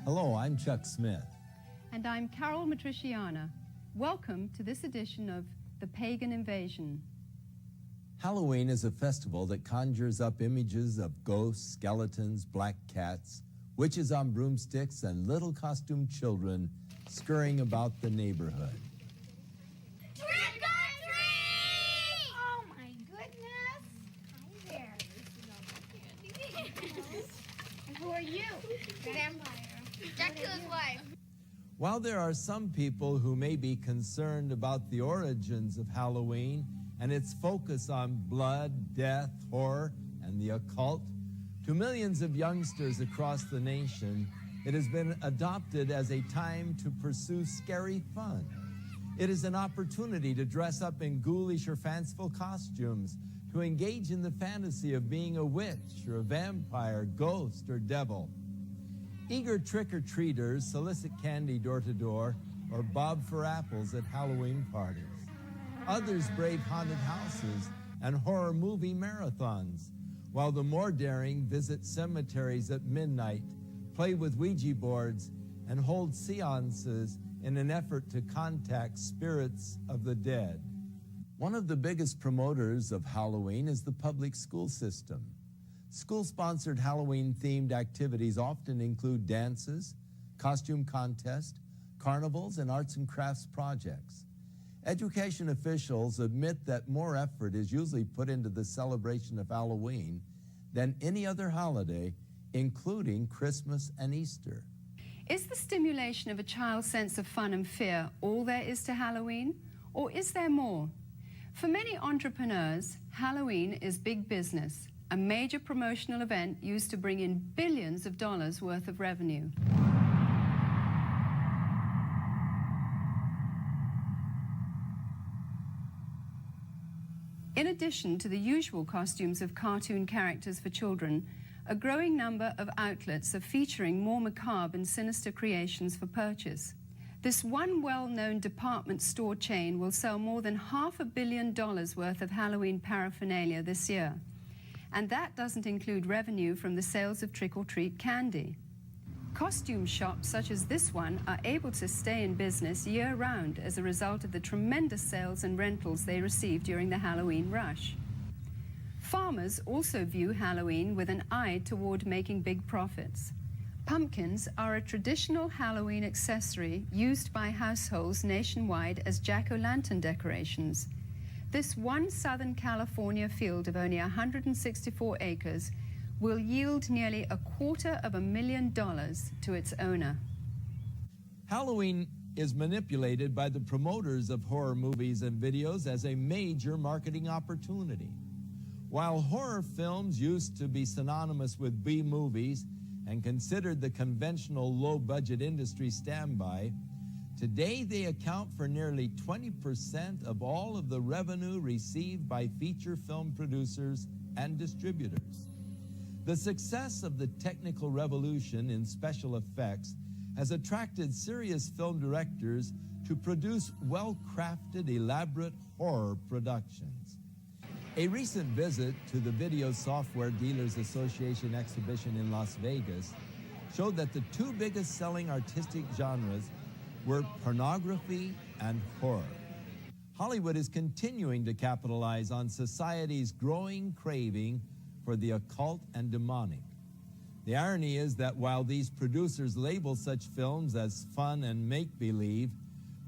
Hello, I'm Chuck Smith. And I'm Carol Matriciana. Welcome to this edition of The Pagan Invasion. Halloween is a festival that conjures up images of ghosts, skeletons, black cats, witches on broomsticks, and little costumed children scurrying about the neighborhood. Trick or treat! Oh my goodness! Hi there. And who are you? Vampire. Dracula's wife. While there are some people who may be concerned about the origins of Halloween and its focus on blood, death, horror, and the occult, to millions of youngsters across the nation, it has been adopted as a time to pursue scary fun. It is an opportunity to dress up in ghoulish or fanciful costumes, to engage in the fantasy of being a witch or a vampire, ghost, or devil. Eager trick-or-treaters solicit candy door to door or bob for apples at Halloween parties. Others brave haunted houses and horror movie marathons, while the more daring visit cemeteries at midnight, play with Ouija boards, and hold seances in an effort to contact spirits of the dead. One of the biggest promoters of Halloween is the public school system. School-sponsored Halloween-themed activities often include dances, costume contests, carnivals, and arts and crafts projects. Education officials admit that more effort is usually put into the celebration of Halloween than any other holiday, including Christmas and Easter. Is the stimulation of a child's sense of fun and fear all there is to Halloween? Or is there more? For many entrepreneurs, Halloween is big business, a major promotional event used to bring in billions of dollars worth of revenue. In addition to the usual costumes of cartoon characters for children, a growing number of outlets are featuring more macabre and sinister creations for purchase. This one well-known department store chain will sell more than $500 million worth of Halloween paraphernalia this year. And that doesn't include revenue from the sales of trick-or-treat candy. Costume shops such as this one are able to stay in business year-round as a result of the tremendous sales and rentals they receive during the Halloween rush. Farmers also view Halloween with an eye toward making big profits. Pumpkins are a traditional Halloween accessory used by households nationwide as jack-o'-lantern decorations. This one Southern California field of only 164 acres will yield nearly $250,000 to its owner. Halloween is manipulated by the promoters of horror movies and videos as a major marketing opportunity. While horror films used to be synonymous with B-movies and considered the conventional low-budget industry standby, today they account for nearly 20% of all of the revenue received by feature film producers and distributors. The success of the technical revolution in special effects has attracted serious film directors to produce well-crafted, elaborate horror productions. A recent visit to the Video Software Dealers Association exhibition in Las Vegas showed that the two biggest selling artistic genres were pornography and horror. Hollywood is continuing to capitalize on society's growing craving for the occult and demonic. The irony is that while these producers label such films as fun and make-believe,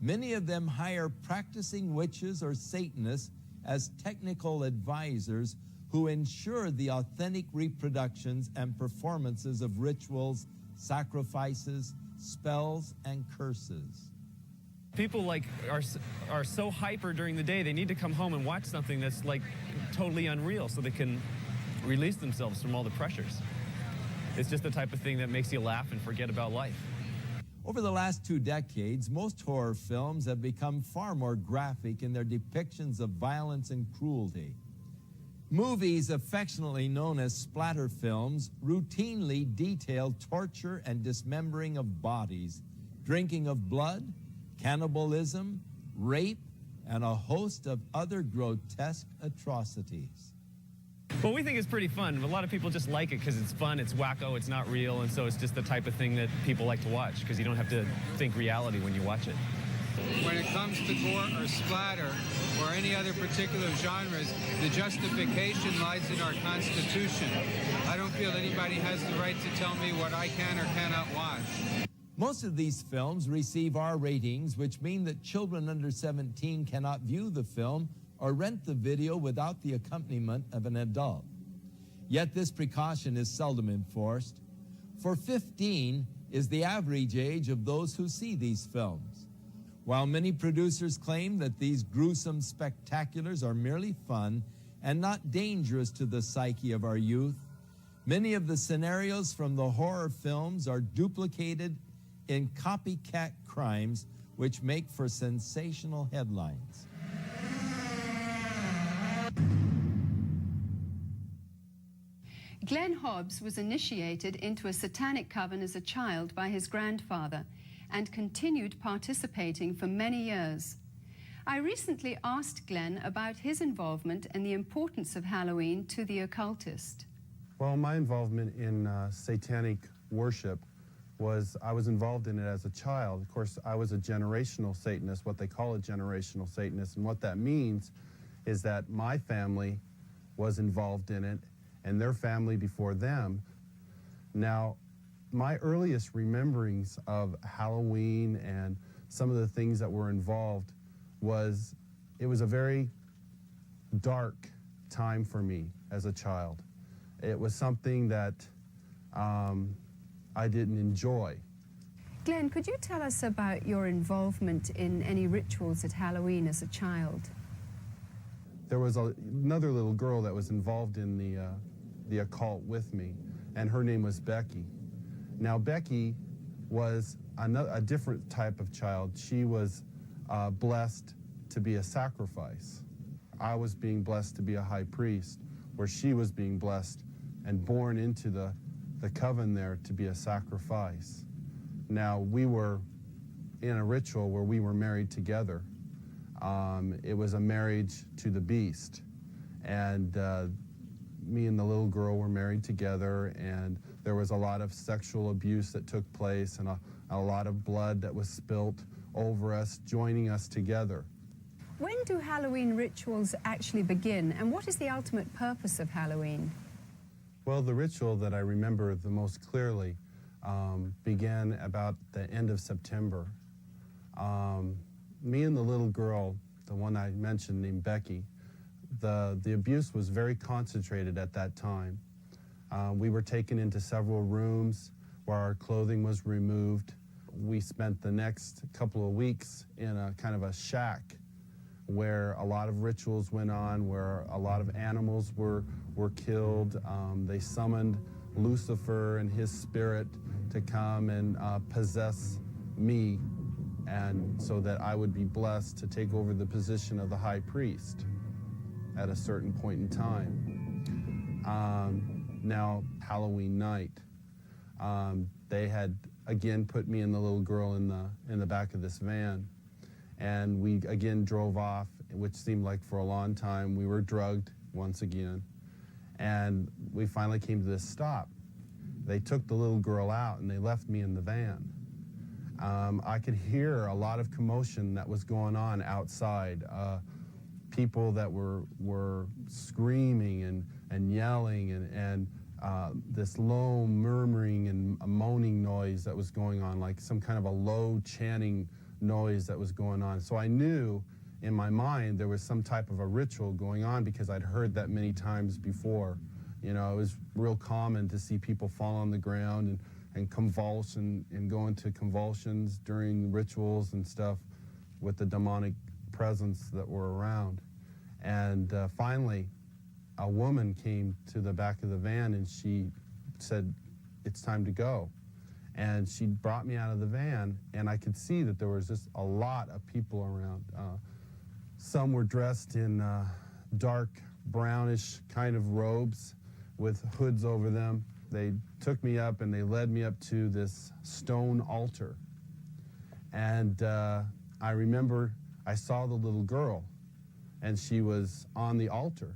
many of them hire practicing witches or Satanists as technical advisors who ensure the authentic reproductions and performances of rituals, sacrifices, spells, and curses. People are so hyper during the day, they need to come home and watch something that's totally unreal so they can release themselves from all the pressures. It's just the type of thing that makes you laugh and forget about life. Over the last 2 decades, most horror films have become far more graphic in their depictions of violence and cruelty. Movies affectionately known as splatter films routinely detail torture and dismembering of bodies, drinking of blood, cannibalism, rape, and a host of other grotesque atrocities. Well, we think it's pretty fun. A lot of people just like it because it's fun, it's wacko, it's not real, and so it's just the type of thing that people like to watch because you don't have to think reality when you watch it. When it comes to gore or splatter or any other particular genres, the justification lies in our Constitution. I don't feel anybody has the right to tell me what I can or cannot watch. Most of these films receive R ratings, which mean that children under 17 cannot view the film or rent the video without the accompaniment of an adult. Yet this precaution is seldom enforced, for 15 is the average age of those who see these films. While many producers claim that these gruesome spectaculars are merely fun and not dangerous to the psyche of our youth, many of the scenarios from the horror films are duplicated in copycat crimes which make for sensational headlines. Glenn Hobbs was initiated into a satanic coven as a child by his grandfather and continued participating for many years. I recently asked Glenn about his involvement and the importance of Halloween to the occultist. Well, my involvement in satanic worship was, I was involved in it as a child. Of course, I was a generational Satanist, what they call a generational Satanist, and what that means is that my family was involved in it and their family before them. Now, my earliest rememberings of Halloween and some of the things that were involved was, it was a very dark time for me as a child. It was something that I didn't enjoy. Glenn, could you tell us about your involvement in any rituals at Halloween as a child? There was another little girl that was involved in the occult with me, and her name was Becky. Now, Becky was a different type of child. She was blessed to be a sacrifice. I was being blessed to be a high priest, where she was being blessed and born into the coven there to be a sacrifice. Now, we were in a ritual where we were married together. It was a marriage to the beast. And me and the little girl were married together, and there was a lot of sexual abuse that took place and a lot of blood that was spilt over us, joining us together. When do Halloween rituals actually begin, and what is the ultimate purpose of Halloween? Well, the ritual that I remember the most clearly began about the end of September. Me and the little girl, the one I mentioned named Becky, the abuse was very concentrated at that time. We were taken into several rooms where our clothing was removed. We spent the next couple of weeks in a kind of a shack where a lot of rituals went on, where a lot of animals were killed. They summoned Lucifer and his spirit to come and possess me, and so that I would be blessed to take over the position of the high priest at a certain point in time. Now, Halloween night, they had again put me and the little girl in the back of this van, and we again drove off, which seemed like for a long time. We were drugged once again, and we finally came to this stop. They took the little girl out and they left me in the van. I could hear a lot of commotion that was going on outside. People that were screaming and yelling and this low murmuring and moaning noise that was going on, like some kind of a low chanting noise that was going on. So I knew in my mind there was some type of a ritual going on because I'd heard that many times before. You know, it was real common to see people fall on the ground and convulse and go into convulsions during rituals and stuff with the demonic presence that were around. And finally, a woman came to the back of the van and she said, "It's time to go." And she brought me out of the van, and I could see that there was just a lot of people around. Some were dressed in dark brownish kind of robes with hoods over them. They took me up and they led me up to this stone altar. And I remember I saw the little girl, and she was on the altar.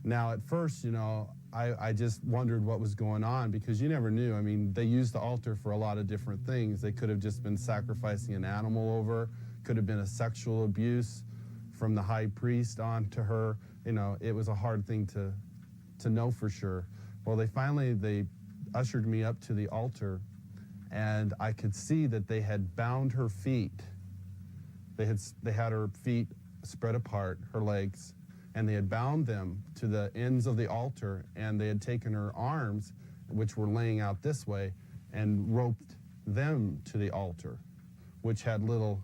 Now, at first, you know, I just wondered what was going on because you never knew. I mean, they used the altar for a lot of different things. They could have just been sacrificing an animal over, could have been a sexual abuse from the high priest on to her. You know, it was a hard thing to know for sure. Well, they ushered me up to the altar, and I could see that they had bound her feet. They had her feet spread apart, her legs, and they had bound them to the ends of the altar, and they had taken her arms, which were laying out this way, and roped them to the altar, which had little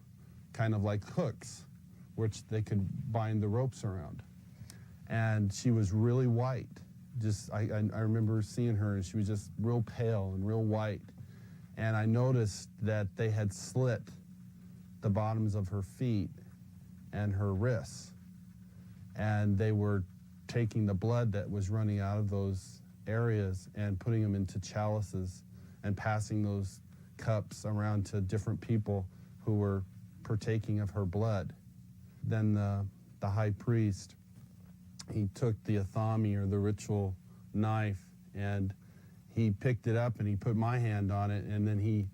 kind of like hooks, which they could bind the ropes around. And she was really white. I remember seeing her, and she was just real pale and real white. And I noticed that they had slit the bottoms of her feet and her wrists. And they were taking the blood that was running out of those areas and putting them into chalices and passing those cups around to different people who were partaking of her blood. Then the high priest, he took the athami, or the ritual knife, and he picked it up and he put my hand on it, and then he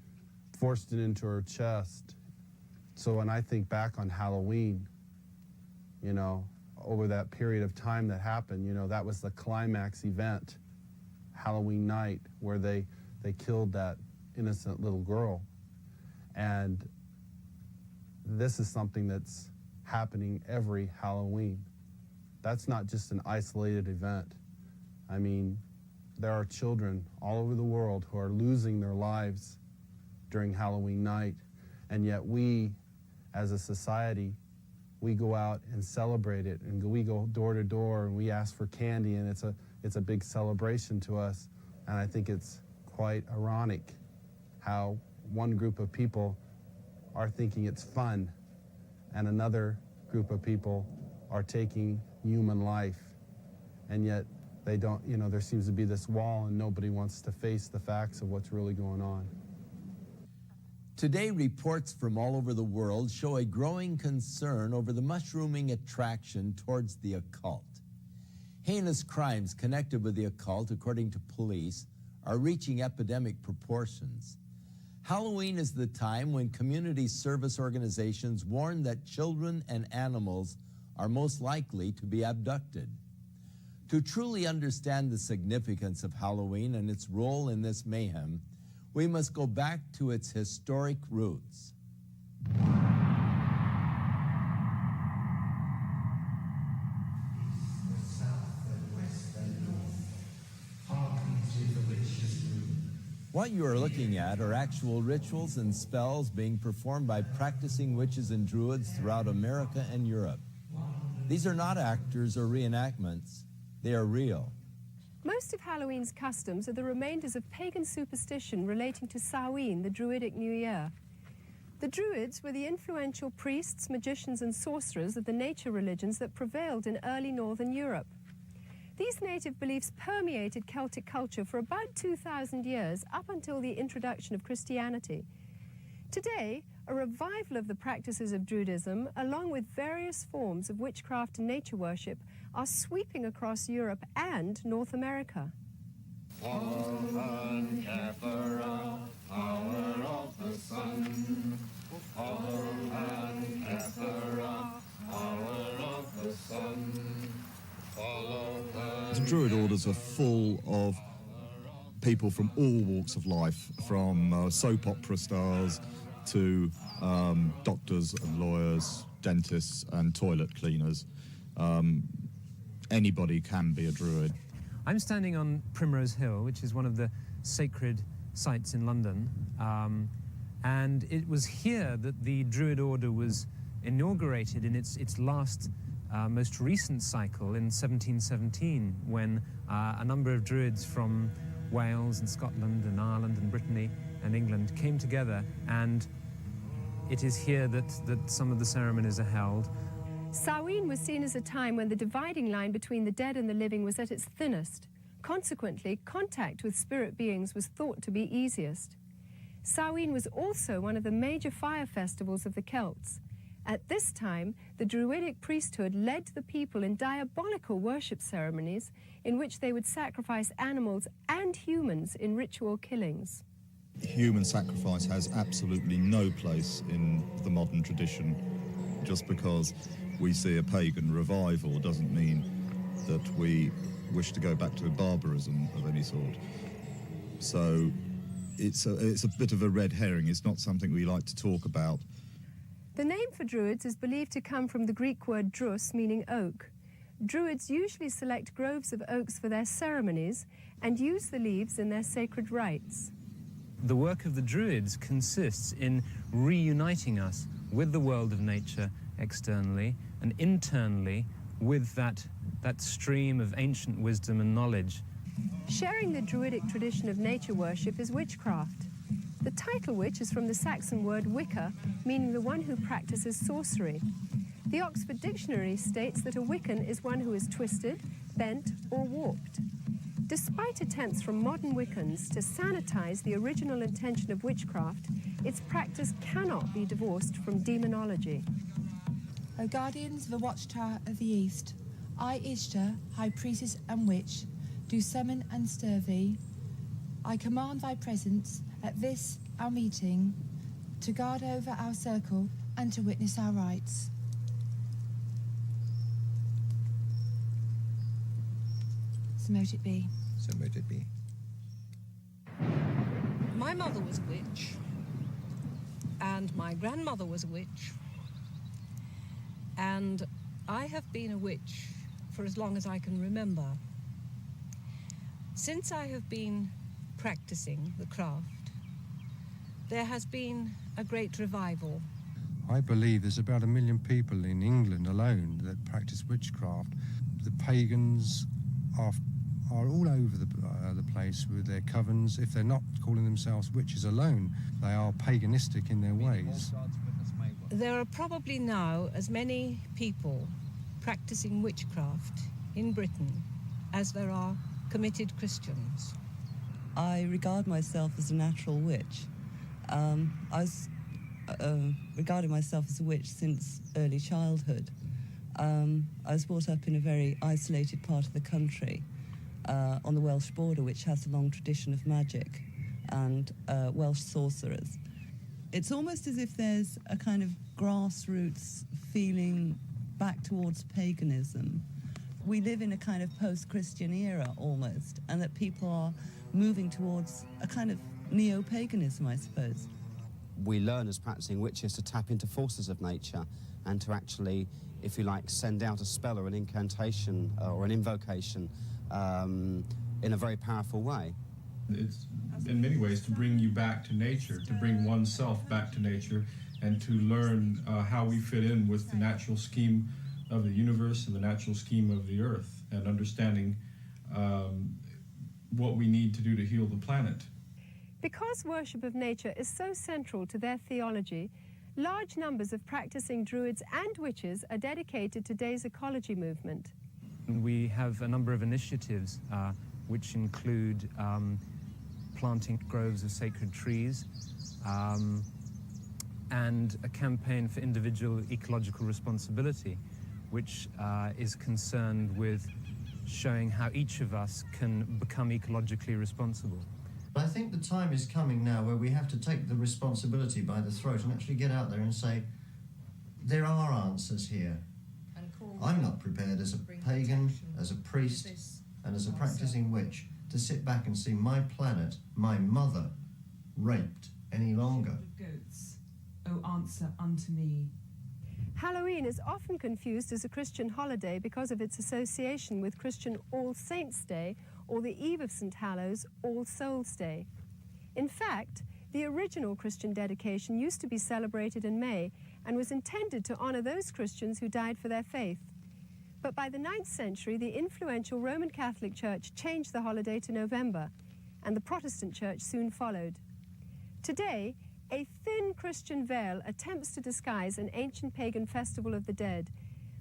forced it into her chest. So when I think back on Halloween, you know, over that period of time that happened, you know, that was the climax event, Halloween night, where they killed that innocent little girl. And this is something that's happening every Halloween. That's not just an isolated event. I mean, there are children all over the world who are losing their lives during Halloween night, and yet we, as a society, we go out and celebrate it, and we go door to door and we ask for candy, and it's a big celebration to us. And I think it's quite ironic how one group of people are thinking it's fun and another group of people are taking human life, and yet they don't, you know, there seems to be this wall and nobody wants to face the facts of what's really going on. Today, reports from all over the world show a growing concern over the mushrooming attraction towards the occult. Heinous crimes connected with the occult, according to police, are reaching epidemic proportions. Halloween is the time when community service organizations warn that children and animals are most likely to be abducted. To truly understand the significance of Halloween and its role in this mayhem, we must go back to its historic roots. What you are looking at are actual rituals and spells being performed by practicing witches and druids throughout America and Europe. These are not actors or reenactments. They are real. Most of Halloween's customs are the remainders of pagan superstition relating to Samhain, the Druidic New Year. The Druids were the influential priests, magicians, and sorcerers of the nature religions that prevailed in early northern Europe. These native beliefs permeated Celtic culture for about 2,000 years, up until the introduction of Christianity. Today, a revival of the practices of Druidism, along with various forms of witchcraft and nature worship, are sweeping across Europe and North America. The Druid orders are full of people from all walks of life, from soap opera stars to doctors and lawyers, dentists and toilet cleaners. Anybody can be a Druid. I'm standing on Primrose Hill, which is one of the sacred sites in London, and it was here that the Druid order was inaugurated in its last, most recent cycle in 1717, when a number of Druids from Wales and Scotland and Ireland and Brittany and England came together, and it is here that some of the ceremonies are held. Samhain was seen as a time when the dividing line between the dead and the living was at its thinnest. Consequently, contact with spirit beings was thought to be easiest. Samhain was also one of the major fire festivals of the Celts. At this time, the Druidic priesthood led the people in diabolical worship ceremonies in which they would sacrifice animals and humans in ritual killings. Human sacrifice has absolutely no place in the modern tradition. Just because we see a pagan revival doesn't mean that we wish to go back to barbarism of any sort. So it's a bit of a red herring. It's not something we like to talk about. The name for Druids is believed to come from the Greek word drus, meaning oak. Druids usually select groves of oaks for their ceremonies and use the leaves in their sacred rites. The work of the Druids consists in reuniting us with the world of nature externally and internally with that stream of ancient wisdom and knowledge. Sharing the Druidic tradition of nature worship is witchcraft. The title witch is from the Saxon word wicca, meaning the one who practices sorcery. The Oxford Dictionary states that a Wiccan is one who is twisted, bent, or warped. Despite attempts from modern Wiccans to sanitize the original intention of witchcraft, its practice cannot be divorced from demonology. O guardians of the watchtower of the east, I, Ishtar, high priestess and witch, do summon and stir thee. I command thy presence at this our meeting, to guard over our circle and to witness our rites. So mote it be. So mote it be. My mother was a witch, and my grandmother was a witch, and I have been a witch for as long as I can remember. Since I have been practicing the craft, there has been a great revival. I believe there's about 1 million people in England alone that practice witchcraft. The pagans are all over the place with their covens. If they're not calling themselves witches alone, they are paganistic in their ways. There are probably now as many people practicing witchcraft in Britain as there are committed Christians. I regard myself as a natural witch. I was regarding myself as a witch since early childhood. I was brought up in a very isolated part of the country on the Welsh border, which has a long tradition of magic and Welsh sorcerers. It's almost as if there's a kind of grassroots feeling back towards paganism. We live in a kind of post-Christian era almost, and that people are moving towards a kind of neo-paganism, I suppose. We learn as practicing witches to tap into forces of nature and to actually, if you like, send out a spell or an incantation or an invocation in a very powerful way. It's in many ways to bring you back to nature, to bring oneself back to nature, and to learn how we fit in with the natural scheme of the universe and the natural scheme of the earth, and understanding what we need to do to heal the planet. Because worship of nature is so central to their theology, large numbers of practicing Druids and witches are dedicated to today's ecology movement. We have a number of initiatives which include planting groves of sacred trees and a campaign for individual ecological responsibility, which is concerned with showing how each of us can become ecologically responsible. I think the time is coming now where we have to take the responsibility by the throat and actually get out there and say, there are answers here. I'm not prepared as a pagan, as a priest, and as a practicing witch to sit back and see my planet, my mother, raped any longer. Goats, O answer unto me. Halloween is often confused as a Christian holiday because of its association with Christian All Saints' Day or the Eve of St. Hallows, All Souls' Day. In fact, the original Christian dedication used to be celebrated in May and was intended to honor those Christians who died for their faith. But by the 9th century, the influential Roman Catholic Church changed the holiday to November, and the Protestant Church soon followed. Today, a thin Christian veil attempts to disguise an ancient pagan festival of the dead,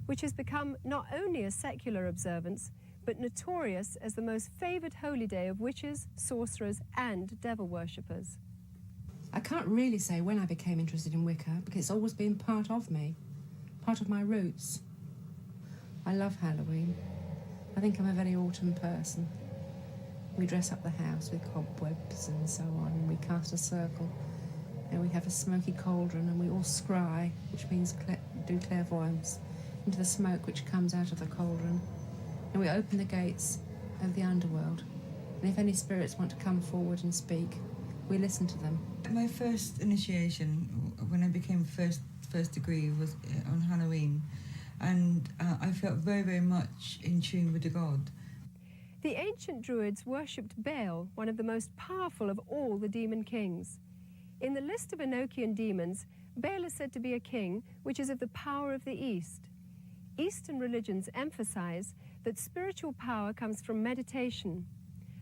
which has become not only a secular observance, but notorious as the most favoured holy day of witches, sorcerers, and devil worshippers. I can't really say when I became interested in Wicca, because it's always been part of me. part of my roots. I love Halloween. I think I'm a very autumn person. We dress up the house with cobwebs and so on, and we cast a circle, and we have a smoky cauldron, and we all scry, which means do clairvoyance, into the smoke which comes out of the cauldron, and we open the gates of the underworld. And if any spirits want to come forward and speak, we listen to them. My first initiation, when I became first degree, was on Halloween, and I felt very, very much in tune with the god. The ancient Druids worshipped Baal, one of the most powerful of all the demon kings. In the list of Enochian demons, Baal is said to be a king which is of the power of the East. Eastern religions emphasize that spiritual power comes from meditation.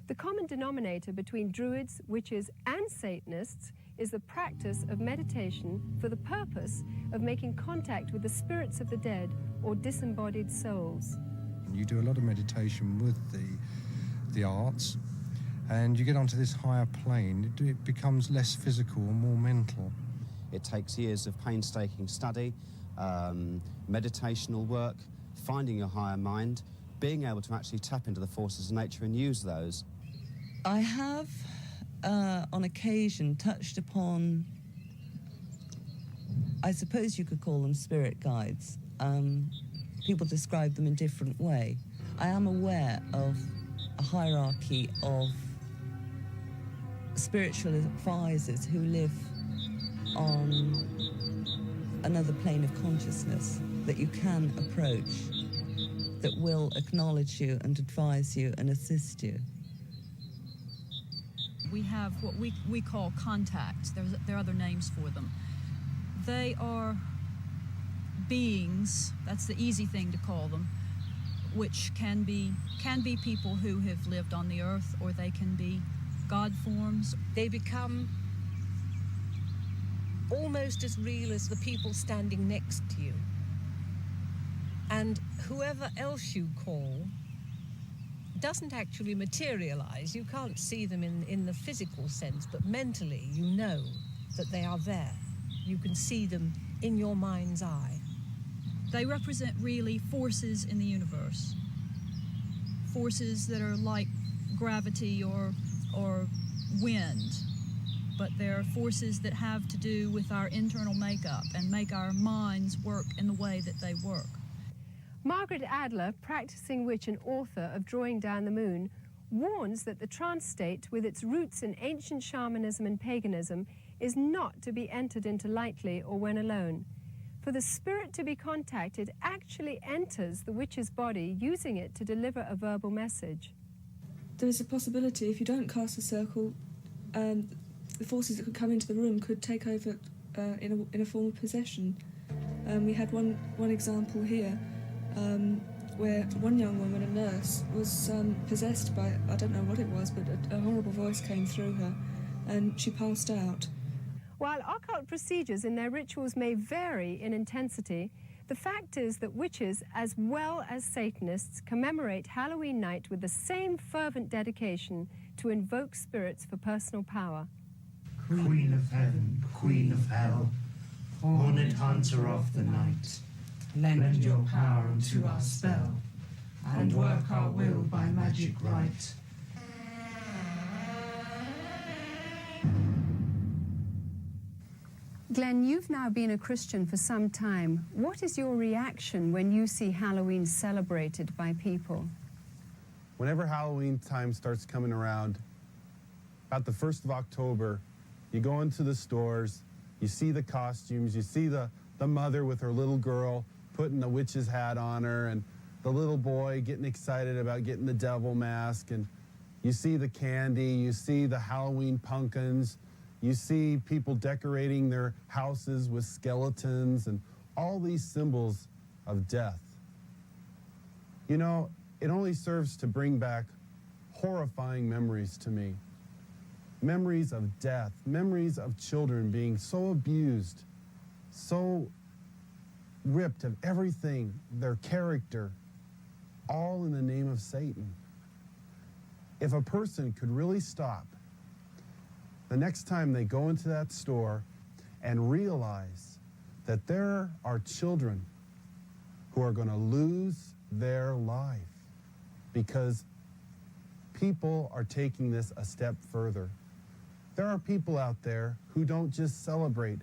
The common denominator between Druids, witches, and Satanists is the practice of meditation for the purpose of making contact with the spirits of the dead or disembodied souls. You do a lot of meditation with the arts, and you get onto this higher plane. It becomes less physical and more mental. It takes years of painstaking study, meditational work, finding your higher mind, being able to actually tap into the forces of nature and use those. I have, on occasion, touched upon, I suppose you could call them spirit guides. People describe them in a different way. I am aware of a hierarchy of spiritual advisors who live on another plane of consciousness that you can approach, that will acknowledge you and advise you and assist you. We have what we call contacts. There are other names for them. They are beings, that's the easy thing to call them, which can be people who have lived on the earth, or they can be God forms. They become almost as real as the people standing next to you. And whoever else you call doesn't actually materialize. You can't see them in the physical sense, but mentally you know that they are there. You can see them in your mind's eye. They represent really forces in the universe. Forces that are like gravity or wind, but they're forces that have to do with our internal makeup and make our minds work in the way that they work. Margaret Adler, practicing witch and author of Drawing Down the Moon, warns that the trance state, with its roots in ancient shamanism and paganism, is not to be entered into lightly or when alone. For the spirit to be contacted actually enters the witch's body, using it to deliver a verbal message. There is a possibility, if you don't cast a circle, the forces that could come into the room could take over in a form of possession. We had one example here where one young woman, a nurse, was possessed by, I don't know what it was, but a horrible voice came through her and she passed out. While occult procedures in their rituals may vary in intensity, the fact is that witches, as well as Satanists, commemorate Halloween night with the same fervent dedication to invoke spirits for personal power. Queen of heaven, queen of hell, horned hunter of the night, lend your power unto our spell, and work our will by magic right. Glenn, you've now been a Christian for some time. What is your reaction when you see Halloween celebrated by people? Whenever Halloween time starts coming around, about the 1st of October, you go into the stores, you see the costumes, you see the mother with her little girl putting the witch's hat on her, and the little boy getting excited about getting the devil mask, and you see the candy, you see the Halloween pumpkins, you see people decorating their houses with skeletons and all these symbols of death. You know, it only serves to bring back horrifying memories to me. Memories of death, memories of children being so abused, so ripped of everything, their character, all in the name of Satan. If a person could really stop the next time they go into that store and realize that there are children who are going to lose their life because people are taking this a step further. There are people out there who don't just celebrate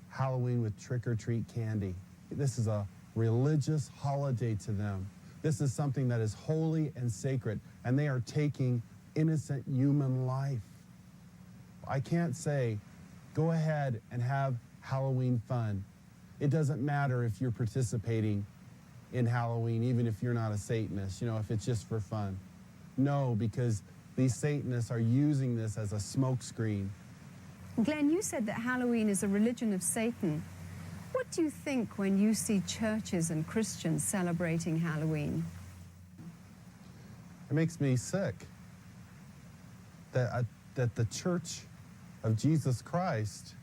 Halloween with trick-or-treat candy. This is a religious holiday to them. This is something that is holy and sacred, and they are taking innocent human life. I can't say, go ahead and have Halloween fun. It doesn't matter if you're participating in Halloween, even if you're not a Satanist, if it's just for fun. No, because these Satanists are using this as a smokescreen. Glenn, you said that Halloween is a religion of Satan. What do you think when you see churches and Christians celebrating Halloween? It makes me sick that the Church of Jesus Christ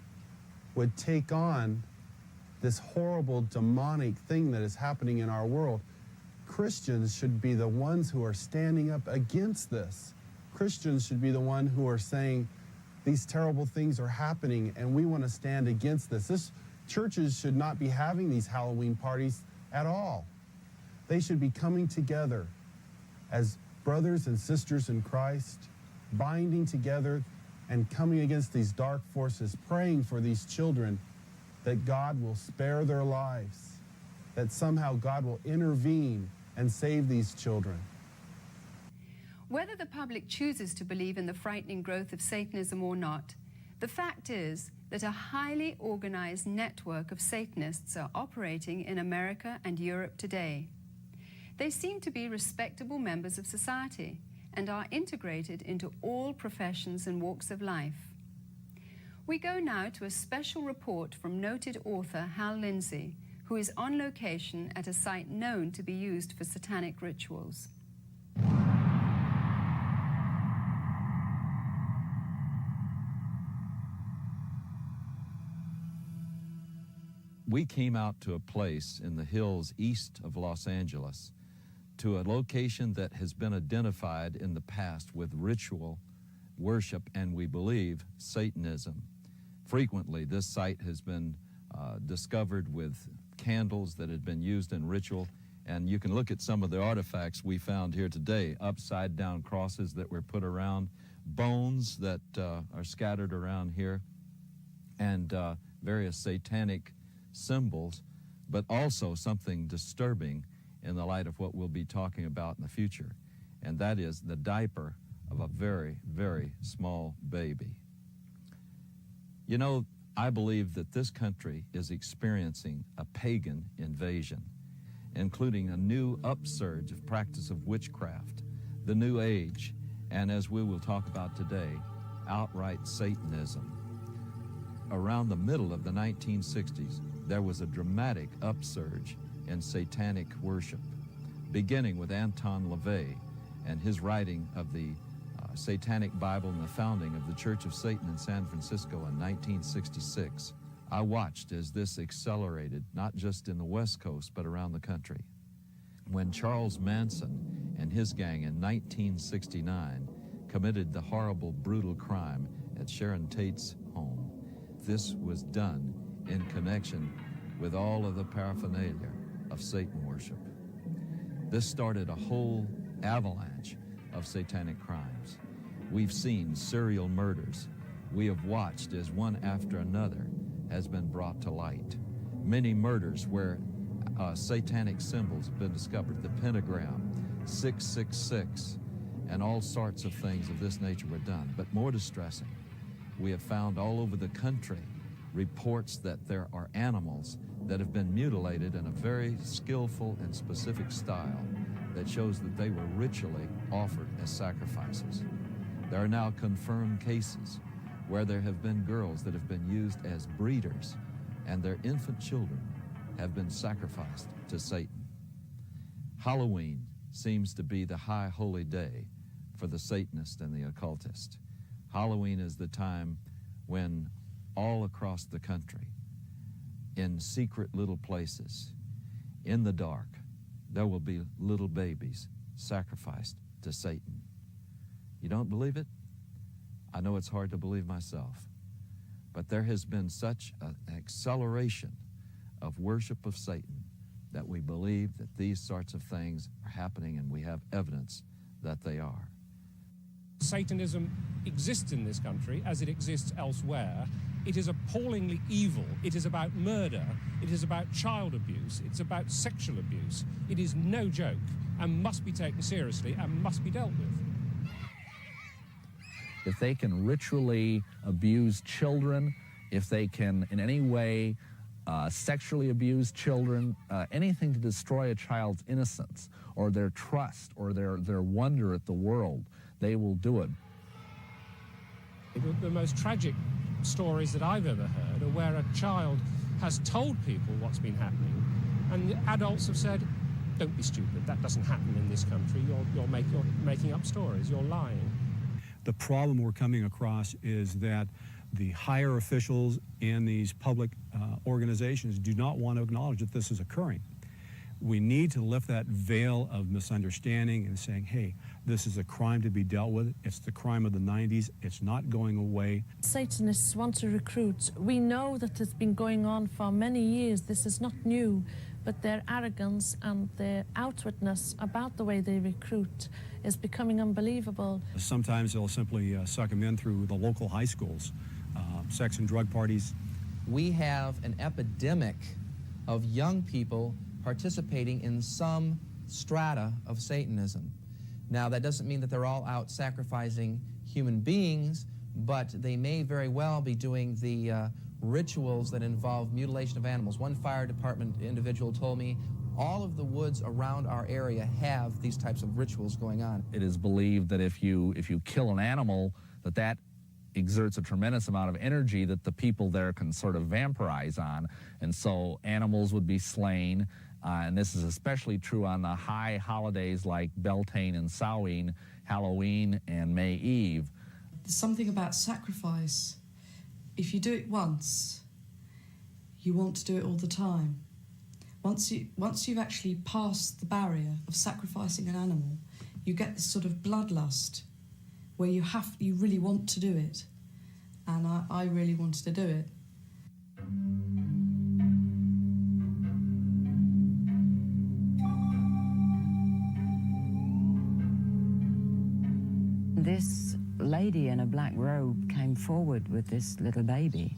would take on this horrible demonic thing that is happening in our world. Christians should be the ones who are standing up against this. Christians should be the one who are saying these terrible things are happening and we want to stand against this. Churches should not be having these Halloween parties at all. They should be coming together as brothers and sisters in Christ, binding together and coming against these dark forces, praying for these children that God will spare their lives, that somehow God will intervene and save these children. Whether the public chooses to believe in the frightening growth of Satanism or not, the fact is that a highly organized network of Satanists are operating in America and Europe today. They seem to be respectable members of society and are integrated into all professions and walks of life. We go now to a special report from noted author Hal Lindsey, who is on location at a site known to be used for satanic rituals. We came out to a place in the hills east of Los Angeles, to a location that has been identified in the past with ritual worship and, we believe, Satanism. Frequently, this site has been discovered with candles that had been used in ritual, and you can look at some of the artifacts we found here today: upside-down crosses that were put around, bones that are scattered around here, and various satanic symbols, but also something disturbing in the light of what we'll be talking about in the future, and that is the diaper of a very, very small baby. You know, I believe that this country is experiencing a pagan invasion, including a new upsurge of practice of witchcraft, the New Age, and as we will talk about today, outright Satanism. Around the middle of the 1960s, there was a dramatic upsurge in satanic worship, beginning with Anton LaVey and his writing of the Satanic Bible and the founding of the Church of Satan in San Francisco in 1966. I watched as this accelerated, not just in the West Coast, but around the country. When Charles Manson and his gang in 1969 committed the horrible, brutal crime at Sharon Tate's home, this was done in connection with all of the paraphernalia of Satan worship. This started a whole avalanche of satanic crimes. We've seen serial murders. We have watched as one after another has been brought to light. Many murders where satanic symbols have been discovered, the pentagram, 666, and all sorts of things of this nature were done. But more distressing, we have found all over the country reports that there are animals that have been mutilated in a very skillful and specific style that shows that they were ritually offered as sacrifices. There are now confirmed cases where there have been girls that have been used as breeders and their infant children have been sacrificed to Satan. Halloween seems to be the high holy day for the Satanist and the occultist. Halloween is the time when all across the country, in secret little places, in the dark, there will be little babies sacrificed to Satan. You don't believe it? I know it's hard to believe myself, but there has been such an acceleration of worship of Satan that we believe that these sorts of things are happening, and we have evidence that they are. Satanism exists in this country as it exists elsewhere. It is appallingly evil. It is about murder. It is about child abuse. It's about sexual abuse. It is no joke and must be taken seriously and must be dealt with. If they can ritually abuse children, if they can in any way sexually abuse children, anything to destroy a child's innocence or their trust or their wonder at the world, they will do it. The most tragic stories that I've ever heard are where a child has told people what's been happening, and the adults have said, don't be stupid, that doesn't happen in this country, you're making up stories, you're lying. The problem we're coming across is that the higher officials in these public organizations do not want to acknowledge that this is occurring. We need to lift that veil of misunderstanding and saying, hey, this is a crime to be dealt with. It's the crime of the 90s. It's not going away. Satanists want to recruit. We know that it's been going on for many years. This is not new, but their arrogance and their outwardness about the way they recruit is becoming unbelievable. Sometimes they'll simply suck them in through the local high schools, sex and drug parties. We have an epidemic of young people participating in some strata of Satanism. Now, that doesn't mean that they're all out sacrificing human beings, but they may very well be doing the rituals that involve mutilation of animals. One fire department individual told me all of the woods around our area have these types of rituals going on. It is believed that if you kill an animal, that exerts a tremendous amount of energy that the people there can sort of vampirize on, and so animals would be slain. And this is especially true on the high holidays like Beltane and Samhain, Halloween and May Eve. There's something about sacrifice. If you do it once, you want to do it all the time. Once you've actually passed the barrier of sacrificing an animal, you get this sort of bloodlust where you really want to do it. And I really wanted to do it. This lady in a black robe came forward with this little baby.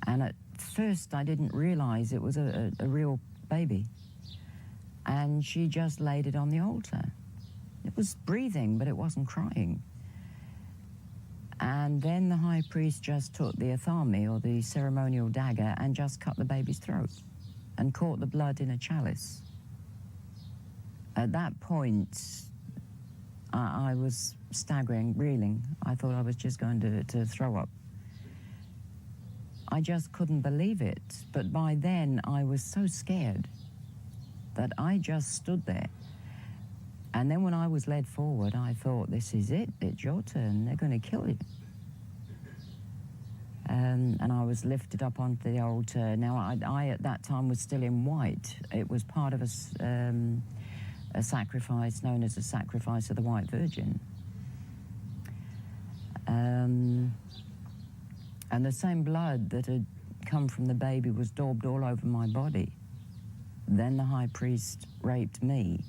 And at first I didn't realize it was a real baby. And she just laid it on the altar. It was breathing, but it wasn't crying. And then the high priest just took the athame, or the ceremonial dagger, and just cut the baby's throat and caught the blood in a chalice. At that point, I was staggering, reeling. I thought I was just going to throw up. I just couldn't believe it. But by then, I was so scared that I just stood there. And then when I was led forward, I thought, this is it. It's your turn. They're going to kill you. And I was lifted up onto the altar. Now, I at that time was still in white. It was part of a sacrifice known as the sacrifice of the White Virgin. And the same blood that had come from the baby was daubed all over my body. Then the high priest raped me.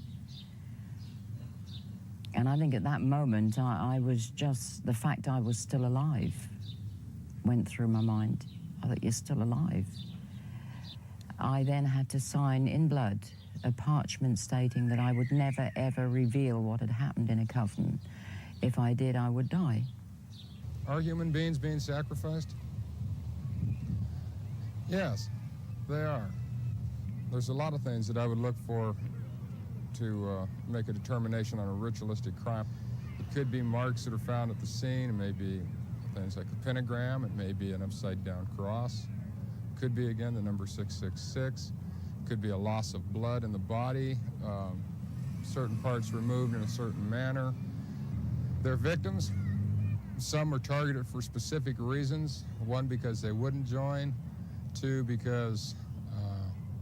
And I think at that moment, I was just, the fact I was still alive went through my mind. I thought, you're still alive. I then had to sign in blood a parchment stating that I would never, ever reveal what had happened in a coven. If I did, I would die. Are human beings being sacrificed? Yes, they are. There's a lot of things that I would look for to make a determination on a ritualistic crime. It could be marks that are found at the scene. It may be things like a pentagram. It may be an upside-down cross. It could be, again, the number 666. It could be a loss of blood in the body, certain parts removed in a certain manner. They're victims. Some are targeted for specific reasons. One, because they wouldn't join. Two, because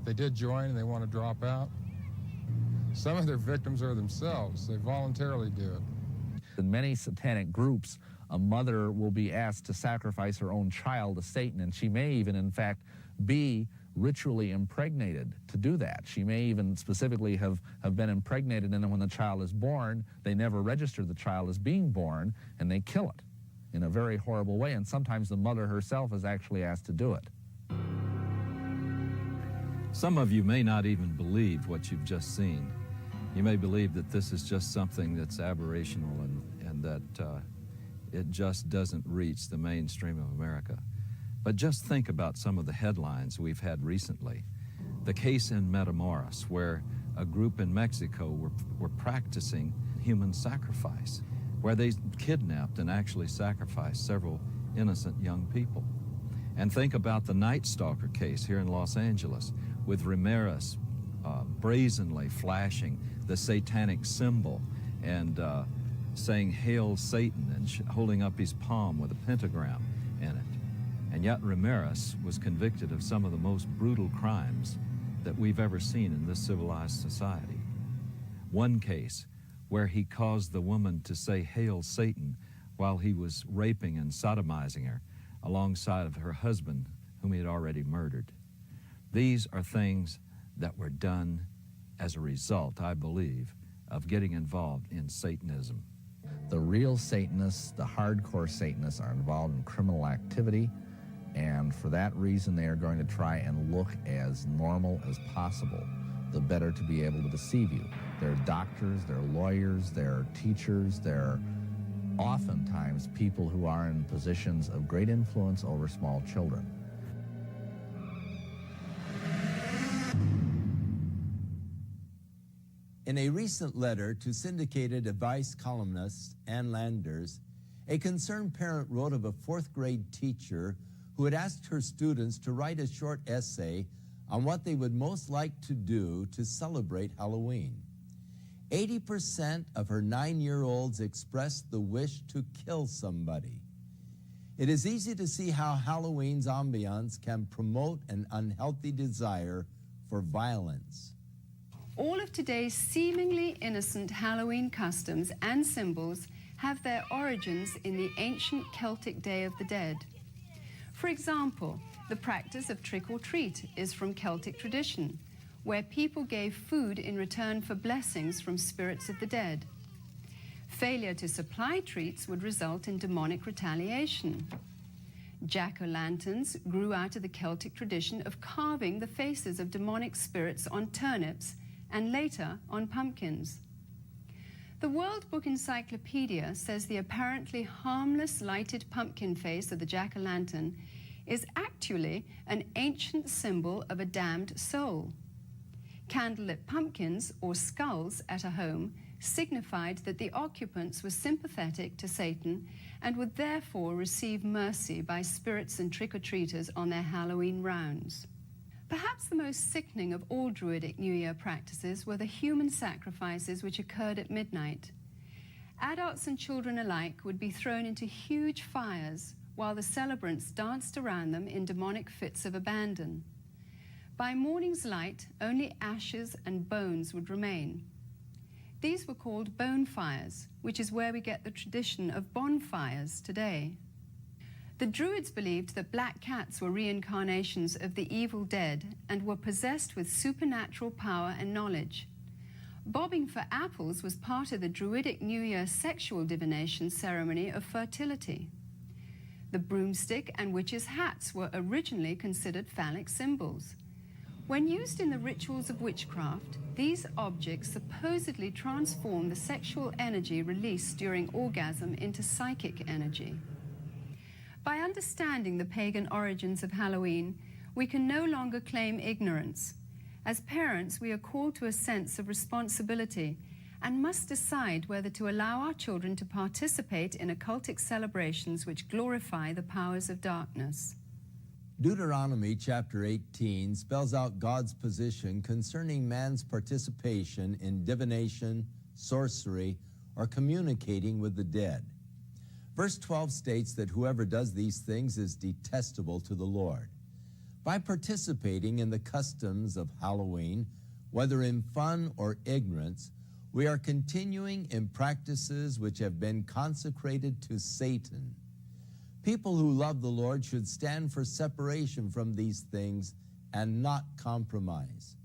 they did join and they want to drop out. Some of their victims are themselves. They voluntarily do it. In many satanic groups, a mother will be asked to sacrifice her own child to Satan, and she may even, in fact, be ritually impregnated to do that. She may even specifically have been impregnated, and then when the child is born, they never register the child as being born, and they kill it in a very horrible way, and sometimes the mother herself is actually asked to do it. Some of you may not even believe what you've just seen. You may believe that this is just something that's aberrational and that it just doesn't reach the mainstream of America. But just think about some of the headlines we've had recently. The case in Matamoros, where a group in Mexico were practicing human sacrifice, where they kidnapped and actually sacrificed several innocent young people. And think about the Night Stalker case here in Los Angeles, with Ramirez brazenly flashing the satanic symbol and saying, "Hail Satan," and holding up his palm with a pentagram in it. And yet Ramirez was convicted of some of the most brutal crimes that we've ever seen in this civilized society. One case where he caused the woman to say, "Hail Satan," while he was raping and sodomizing her alongside of her husband, whom he had already murdered. These are things that were done as a result, I believe, of getting involved in Satanism. The real Satanists, the hardcore Satanists, are involved in criminal activity, and for that reason they are going to try and look as normal as possible, the better to be able to deceive you. They're doctors, they're lawyers, they're teachers, they're oftentimes people who are in positions of great influence over small children. In a recent letter to syndicated advice columnist Ann Landers, a concerned parent wrote of a fourth-grade teacher who had asked her students to write a short essay on what they would most like to do to celebrate Halloween. 80% of her 9-year-olds expressed the wish to kill somebody. It is easy to see how Halloween's ambiance can promote an unhealthy desire for violence. All of today's seemingly innocent Halloween customs and symbols have their origins in the ancient Celtic Day of the Dead. For example, the practice of trick-or-treat is from Celtic tradition, where people gave food in return for blessings from spirits of the dead. Failure to supply treats would result in demonic retaliation. Jack-o'-lanterns grew out of the Celtic tradition of carving the faces of demonic spirits on turnips and later on pumpkins. The World Book Encyclopedia says the apparently harmless lighted pumpkin face of the jack-o'-lantern is actually an ancient symbol of a damned soul. Candlelit pumpkins, or skulls, at a home signified that the occupants were sympathetic to Satan and would therefore receive mercy by spirits and trick-or-treaters on their Halloween rounds. Perhaps the most sickening of all Druidic New Year practices were the human sacrifices which occurred at midnight. Adults and children alike would be thrown into huge fires while the celebrants danced around them in demonic fits of abandon. By morning's light, only ashes and bones would remain. These were called bonfires, which is where we get the tradition of bonfires today. The Druids believed that black cats were reincarnations of the evil dead and were possessed with supernatural power and knowledge. Bobbing for apples was part of the Druidic New Year sexual divination ceremony of fertility. The broomstick and witches' hats were originally considered phallic symbols. When used in the rituals of witchcraft, these objects supposedly transform the sexual energy released during orgasm into psychic energy. By understanding the pagan origins of Halloween, we can no longer claim ignorance. As parents, we are called to a sense of responsibility and must decide whether to allow our children to participate in occultic celebrations which glorify the powers of darkness. Deuteronomy chapter 18 spells out God's position concerning man's participation in divination, sorcery, or communicating with the dead. Verse 12 states that whoever does these things is detestable to the Lord. By participating in the customs of Halloween, whether in fun or ignorance, we are continuing in practices which have been consecrated to Satan. People who love the Lord should stand for separation from these things and not compromise.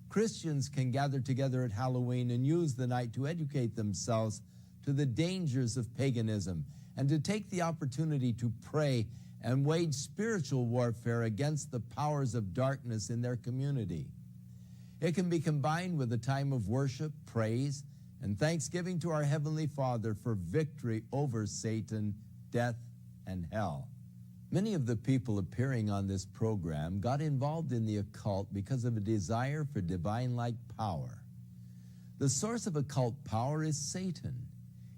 Christians can gather together at Halloween and use the night to educate themselves to the dangers of paganism and to take the opportunity to pray and wage spiritual warfare against the powers of darkness in their community. It can be combined with a time of worship, praise, and thanksgiving to our Heavenly Father for victory over Satan, death, and hell. Many of the people appearing on this program got involved in the occult because of a desire for divine-like power. The source of occult power is Satan.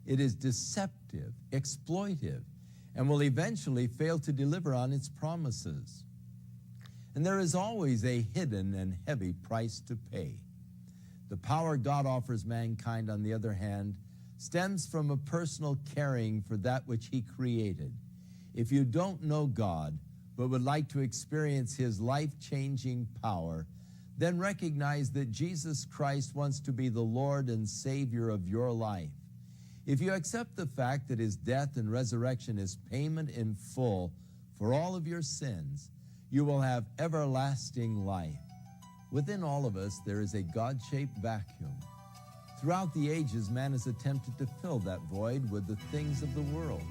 It is deceptive, exploitive, and will eventually fail to deliver on its promises. And there is always a hidden and heavy price to pay. The power God offers mankind, on the other hand, stems from a personal caring for that which He created. If you don't know God, but would like to experience His life-changing power, then recognize that Jesus Christ wants to be the Lord and Savior of your life. If you accept the fact that His death and resurrection is payment in full for all of your sins, you will have everlasting life. Within all of us, there is a God-shaped vacuum. Throughout the ages, man has attempted to fill that void with the things of the world.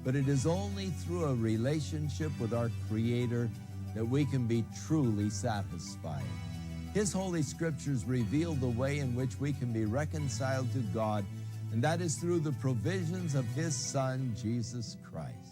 But it is only through a relationship with our Creator that we can be truly satisfied. His Holy Scriptures reveal the way in which we can be reconciled to God, and that is through the provisions of His Son, Jesus Christ.